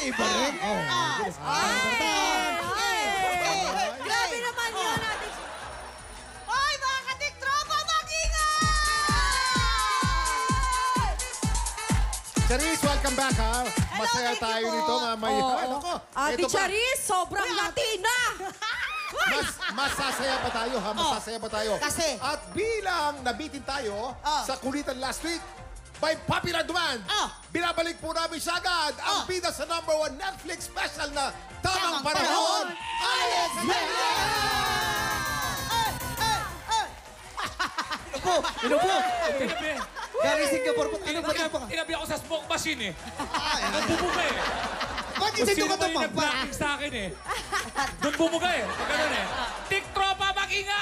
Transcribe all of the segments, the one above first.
iba rin. Grabe naman yun natin. Hoy, mga katiktropa, mag-ingay! Charis, welcome back, ha? Masaya thank you tayo po. dito, mamaya. Ano ko? Ate Ito pa. Charis, sobrang Latina! Masasaya pa tayo, ha? Masasaya pa tayo. Kasi? At bilang nabitin tayo sa kulitan last week, by popular demand, binabalik po namin siya agad ang bida sa #1 Netflix special na Tamang Panahon, Alex Mena! Ino po? Tinabi. Galing Singapore po. Ano ba po? Tinabi ako sa smoke machine eh. Doon bumuga eh. Bakit Kung dito sino ka ba to yung nag-blocking sa akin eh. Doon bumuga eh. Pag ganun eh. Tiktropa, mag-ingay!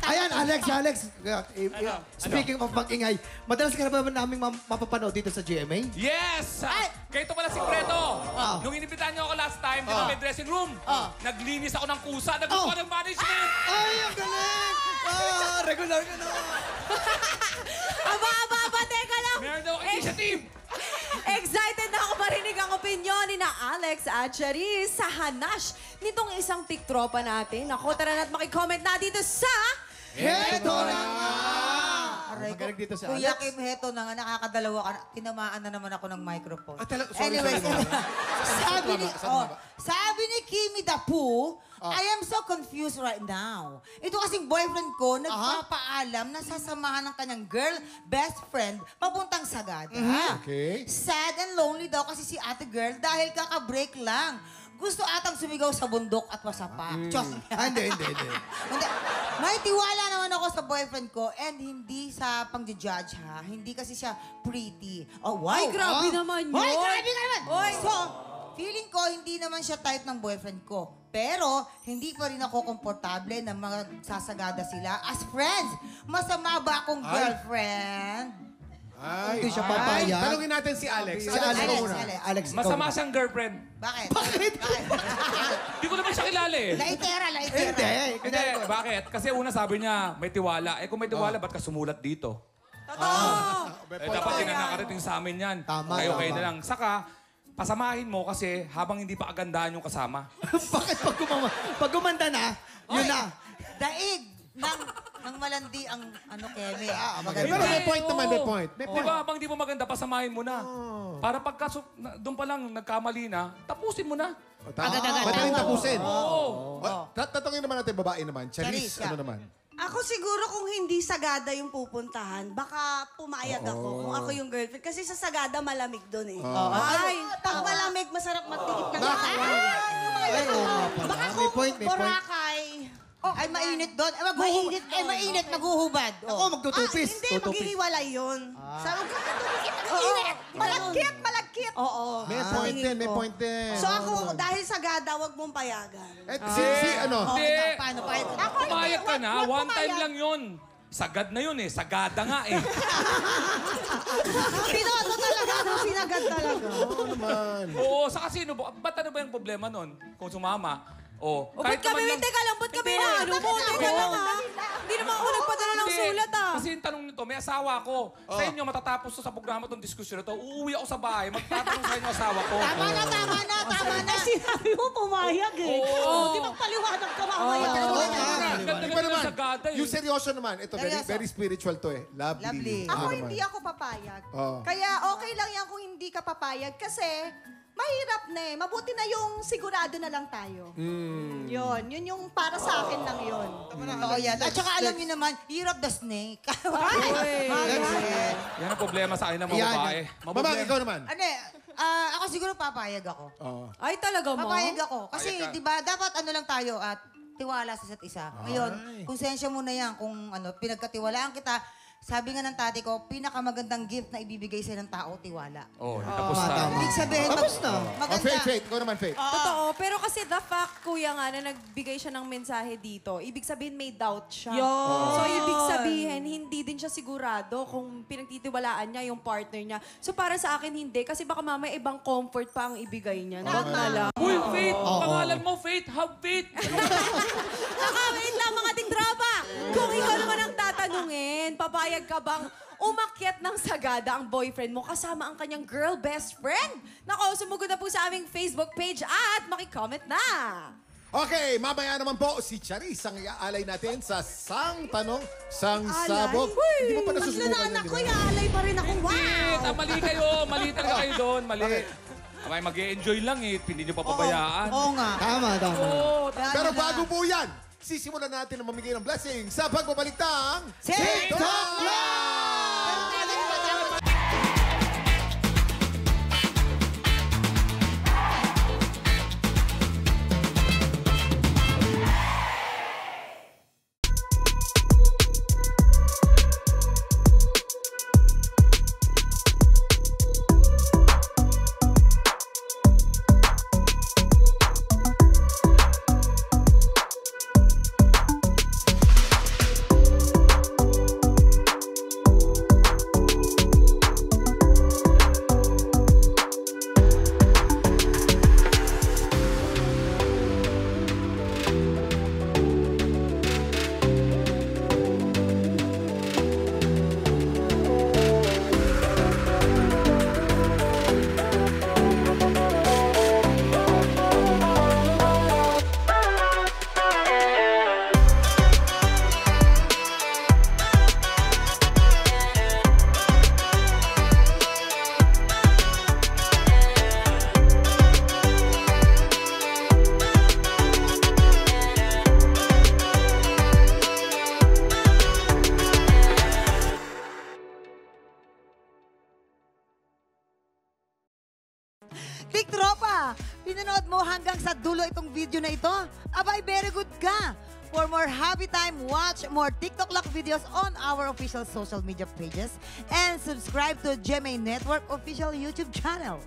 Ayan, Alex. Speaking of mag-ingay, madalas ka na ba namin mapapanood dito sa GMA? Yes! Kaya ito pala sikreto. Nung inibitahan niyo ako last time, di ba may dressing room? Naglinis ako ng kusa, naglupa ng management. Ay, ang galing! Regular ka na. Aba, teka lang. Meron daw initiative. Excited na ako marinig ang opinyon ni na Alex at Charis sa hanash nitong isang tiktropa natin. Ako, tara na't makicomment na dito sa... Heto na nga! Aray ko. Magaling dito si Kuya Alex. Kim, heto na nga, nakakadalawa ka. Tinamaan na naman ako ng microphone. Sorry. Sabi ni Kimi Dapu, I am so confused right now. Ito kasing boyfriend ko, nagpapaalam na sasamahan ng kanyang girl, best friend, papuntang Sagada. Okay. Sad and lonely daw kasi si ate girl dahil kaka-break lang. Gusto atang sumigaw sa bundok at wasapa. Diyos. Hindi. Hindi. May tiwala naman ako sa boyfriend ko and hindi sa pang-judge ha. Hindi kasi siya pretty. Oh, wow. Ay, grabe naman yun. Hoy, grabe ka naman. Hoy. So, feeling ko hindi naman siya type ng boyfriend ko. Pero, hindi pa rin ako komportable na magsasagada sila as friends. Masama ba akong girlfriend? Ay, Hindi siya papayag. Tanungin natin si Alex. Si Alex. Alex. Alex, ikaw Masama muna. siyang girlfriend. Bakit? Hindi ko naman siya kilala eh. Laitera. Hindi, bakit? Kasi una sabi niya, may tiwala. Eh kung may tiwala, ba't ka sumulat dito? Dapat din na nakarating sa amin yan. Tama, Kayo tama. na lang. Saka, pasamahin mo kasi habang hindi pa kagandahan yung kasama. Bakit pag gumanda na, yun na. Daig ng malandi ang Keme. Pero may point naman, may point. May Di point. ba, habang di mo maganda, pasamahin mo na. Para pagka doon pa lang nagkamali na, tapusin mo na. Madaling tapusin. Oo. Tatungin naman natin babae naman. Charis, Charis, ano naman? Ako siguro kung hindi Sagada yung pupuntahan, baka pumayag ako kung ako yung girlfriend. Kasi sa Sagada malamig doon eh. Ay, pag malamig, masarap matikip ng Baka May point, may point. Boracay. Ay, mainit doon. Mainit doon. Mainit, maghuhubad. Ako, magtutupis. Hindi, maghihiwalay yun. Sa init. Malagkit. Oo. May sa point tingin din, may ko. point din. So ako, dahil Sagada, wag mong payagan. Ano? Hindi. Paano pa ito? Pumayag ka na, one time lang yun. Sagad na yun eh. Sagada nga eh. Pinoto talaga, sinagad talaga. Oo naman. Oo, sa kasino, ba't ano ba yung problema nun? Kung sumama, O, ba't kami, teka lang, ba't kami na, ano mo, teka lang ha. Hindi naman ako nagpadala ng sulat ah. Kasi yung tanong nito, may asawa ko. Sa inyo, matatapos to sa programa itong diskusyon na to, uuwi ako sa bahay, magtatanong sa inyo asawa ko. Tama na. Sinabi mo pumayag eh. Oo. Di ba paliwanag ka mamaya? Ganda naman. Sagada eh. Yung seryoso naman, ito very spiritual to eh. Lovely. Lovely. Ano Ako naman? hindi ako papayag. Oo. Kaya okay lang yan kung hindi ka papayag kasi mahirap na eh. Mabuti na yung sigurado na lang tayo. Yun yung para sa akin lang yun. Oo, yan. At saka alam niyo naman, year of the snake. Yan ang problema sa akin ng mga Yan. babae. Mamang, ikaw naman. Ano ako siguro papayag ako. Ay, talaga mo? Papayag ako. Kasi, Papayag ka. di ba, dapat ano lang tayo at tiwala sa isa't isa. Ngayon, konsensya mo na yan kung pinagkatiwalaan kita. Sabi nga ng tati ko, pinakamagandang gift na ibibigay sa ng tao, tiwala. Oh, tapos na. Ibig sabihin, Tapos na. maganda. Faith. Ikaw naman, Faith. Totoo, pero kasi the fact, kuya nga, na nagbigay siya ng mensahe dito, ibig sabihin may doubt siya. So, ibig sabihin, hindi din siya sigurado kung pinagtitiwalaan niya yung partner niya. So, para sa akin, hindi. Kasi baka mamaya ibang comfort pa ang ibigay niya. Wag na lang. Uy, Faith! Pangalan mo, Faith! Have faith! Wait lang, mga tiktropa! Kung ikaw naman ang tatanungin, tatanungin, papayag ka bang umakyat ng sagada ang boyfriend mo kasama ang kanyang girl best friend? Nako, sumugod na po sa aming Facebook page at makicomment na. Okay, mamaya naman po si Charis ang iaalay natin sa sang tanong, sang sabog. Hindi mo pa nasusubukan Tatlo na anak ko, iaalay pa rin ako. Wow! Mali kayo. Mali talaga kayo doon. Mali. Abay, mag-e-enjoy lang eh. Hindi nyo papabayaan. Oo nga. Tama, tama. Oo. Pero bago po yan, sisimulan natin ang mamigay ng blessing sa pagbabalik ng TikTok Live! Tiktropa, pinanood mo hanggang sa dulo itong video na ito? Abay, very good ka! For more happy time, watch more TikTok Lock videos on our official social media pages and subscribe to GMA Network official YouTube channel.